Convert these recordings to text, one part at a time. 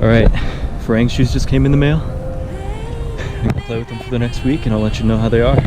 Alright, Farang's shoes just came in the mail. I'm gonna play with them for the next week and I'll let you know how they are.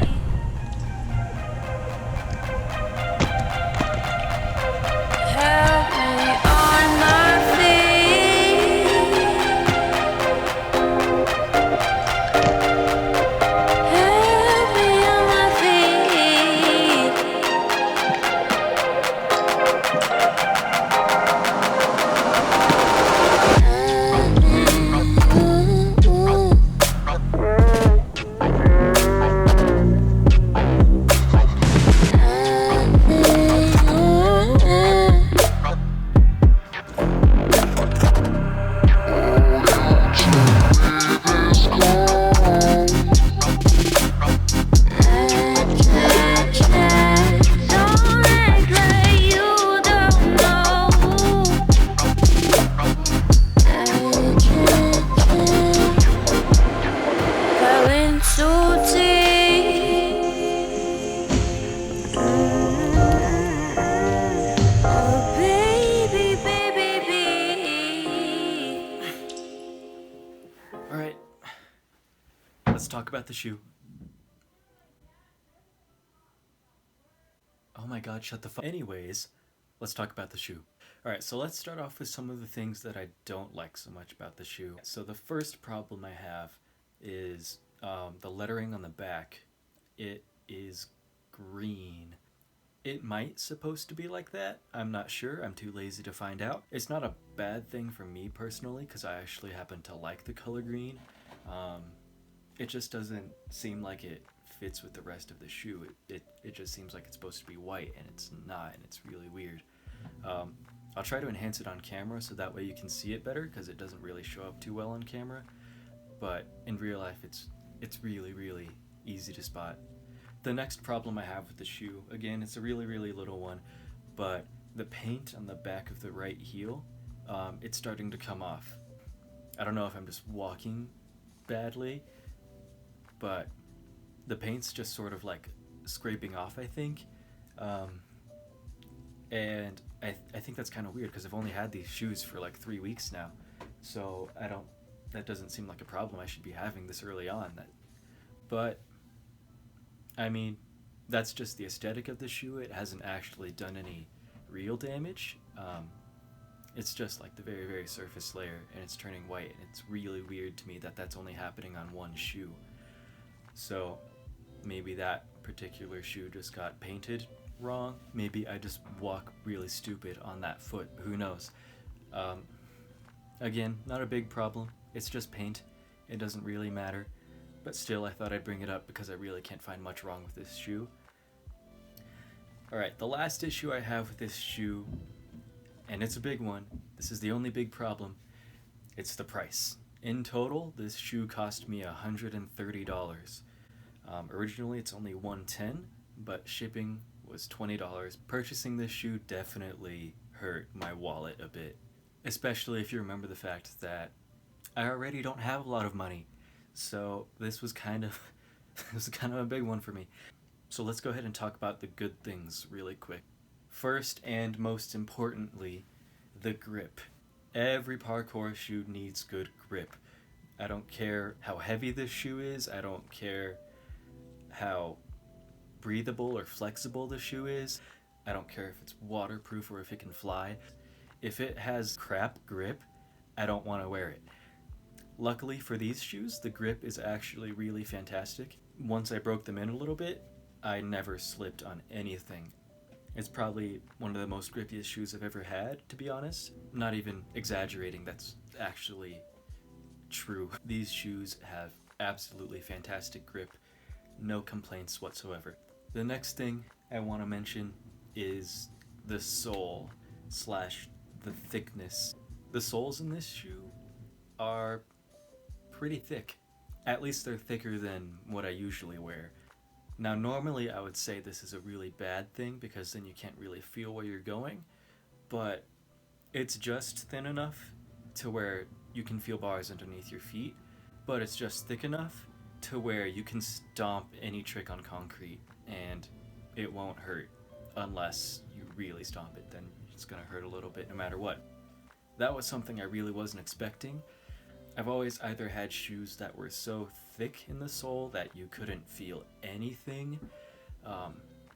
Alright, let's talk about the shoe. Oh my god, shut the fuck. Anyways, let's talk about the shoe. Alright, so let's start off with some of the things that I don't like so much about the shoe. So the first problem I have is the lettering on the back. It is green. It might supposed to be like that. I'm not sure. I'm too lazy to find out. It's not a bad thing for me personally because I actually happen to like the color green. It just doesn't seem like it fits with the rest of the shoe. It just seems like it's supposed to be white and it's not, and it's really weird. I'll try to enhance it on camera so that way you can see it better because it doesn't really show up too well on camera. But in real life it's really, really easy to spot. The next problem I have with the shoe, again, it's a really, really little one, but the paint on the back of the right heel, it's starting to come off. I don't know if I'm just walking badly, but the paint's just sort of like scraping off, I think. And I think that's kind of weird because I've only had these shoes for like 3 weeks now, so that doesn't seem like a problem I should be having this early on. But I mean, that's just the aesthetic of the shoe. It hasn't actually done any real damage. It's just like the very, very surface layer, and it's turning white, and it's really weird to me that that's only happening on one shoe. So maybe that particular shoe just got painted wrong. Maybe I just walk really stupid on that foot. Who knows? Again, not a big problem. It's just paint. It doesn't really matter. But still, I thought I'd bring it up because I really can't find much wrong with this shoe. Alright, the last issue I have with this shoe, and it's a big one, this is the only big problem, it's the price. In total, this shoe cost me $130. Originally it's only $110, but shipping was $20. Purchasing this shoe definitely hurt my wallet a bit, especially if you remember the fact that I already don't have a lot of money. So this was kind of a big one for me. So let's go ahead and talk about the good things really quick. First and most importantly, the grip. Every parkour shoe needs good grip. I don't care how heavy this shoe is. I don't care how breathable or flexible the shoe is. I don't care if it's waterproof or if it can fly. If it has crap grip, I don't want to wear it. Luckily for these shoes, the grip is actually really fantastic. Once I broke them in a little bit, I never slipped on anything. It's probably one of the most grippiest shoes I've ever had, to be honest. Not even exaggerating, that's actually true. These shoes have absolutely fantastic grip. No complaints whatsoever. The next thing I want to mention is the sole / the thickness. The soles in this shoe are pretty thick. At least they're thicker than what I usually wear. Now normally I would say this is a really bad thing because then you can't really feel where you're going, but it's just thin enough to where you can feel bars underneath your feet, but it's just thick enough to where you can stomp any trick on concrete and it won't hurt unless you really stomp it. Then it's gonna hurt a little bit no matter what. That was something I really wasn't expecting. I've always either had shoes that were so thick in the sole that you couldn't feel anything,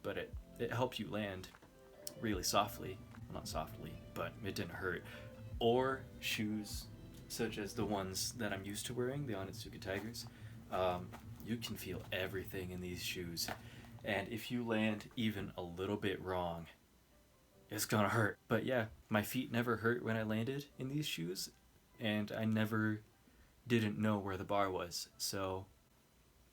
but it helped you land really softly. Well, not softly, but it didn't hurt. Or shoes such as the ones that I'm used to wearing, the Onitsuka Tigers. You can feel everything in these shoes, and if you land even a little bit wrong, it's gonna hurt. But yeah, my feet never hurt when I landed in these shoes, and I never didn't know where the bar was, so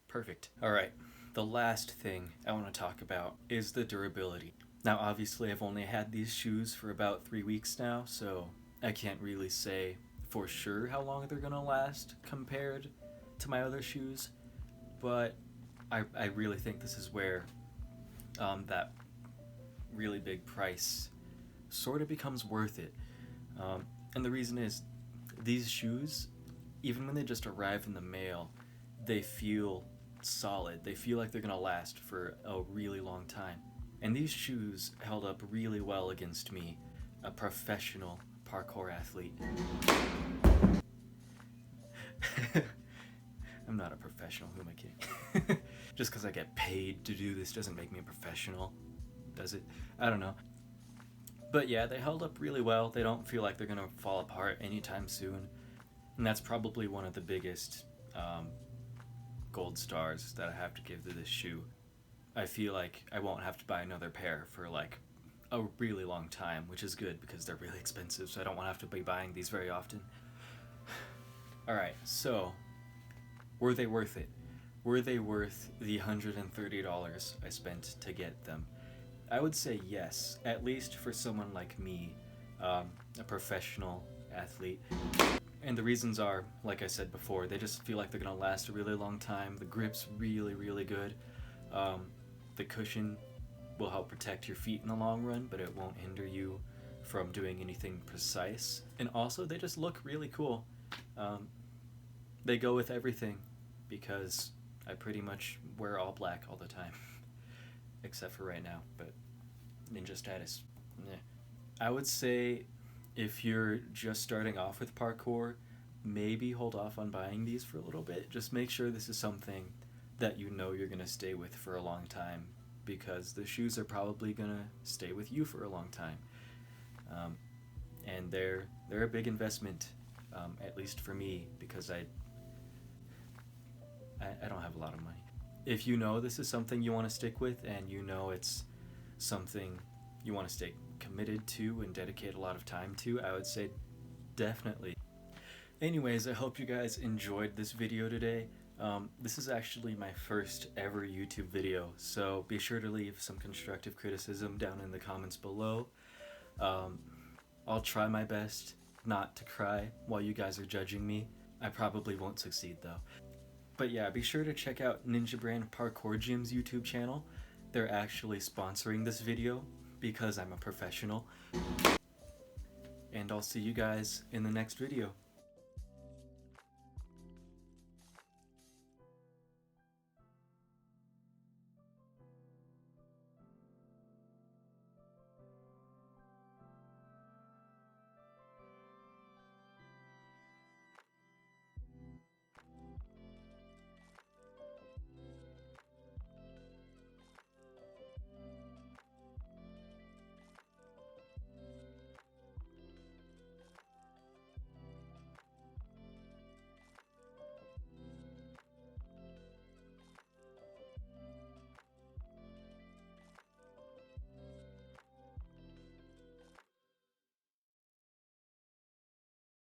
perfect. Alright, the last thing I want to talk about is the durability. Now obviously I've only had these shoes for about 3 weeks now, so I can't really say for sure how long they're gonna last compared to my other shoes, but I really think this is where that really big price sort of becomes worth it. And the reason is, these shoes, even when they just arrive in the mail, they feel solid. They feel like they're gonna last for a really long time. And these shoes held up really well against me, a professional parkour athlete. I'm not a professional, who am I kidding? Just because I get paid to do this doesn't make me a professional, does it? I don't know. But yeah, they held up really well. They don't feel like they're gonna fall apart anytime soon. And that's probably one of the biggest gold stars that I have to give to this shoe. I feel like I won't have to buy another pair for like a really long time, which is good because they're really expensive, so I don't want to have to be buying these very often. Alright, so were they worth it? Were they worth the $130 I spent to get them? I would say yes, at least for someone like me, a professional athlete. And the reasons are, like I said before, they just feel like they're gonna last a really long time. The grip's really, really good. The cushion will help protect your feet in the long run, but it won't hinder you from doing anything precise. And also, they just look really cool. They go with everything, because I pretty much wear all black all the time. Except for right now, but ninja status. Meh. I would say if you're just starting off with parkour, maybe hold off on buying these for a little bit. Just make sure this is something that you know you're going to stay with for a long time, because the shoes are probably going to stay with you for a long time. And they're a big investment, at least for me, because I don't have a lot of money. If you know this is something you want to stick with, and you know it's something you want to stay committed to and dedicate a lot of time to, I would say definitely. Anyways, I hope you guys enjoyed this video today. This is actually my first ever YouTube video, so be sure to leave some constructive criticism down in the comments below. I'll try my best not to cry while you guys are judging me. I probably won't succeed though. But yeah, be sure to check out Ninja Brand Parkour Gym's YouTube channel. They're actually sponsoring this video because I'm a professional. And I'll see you guys in the next video.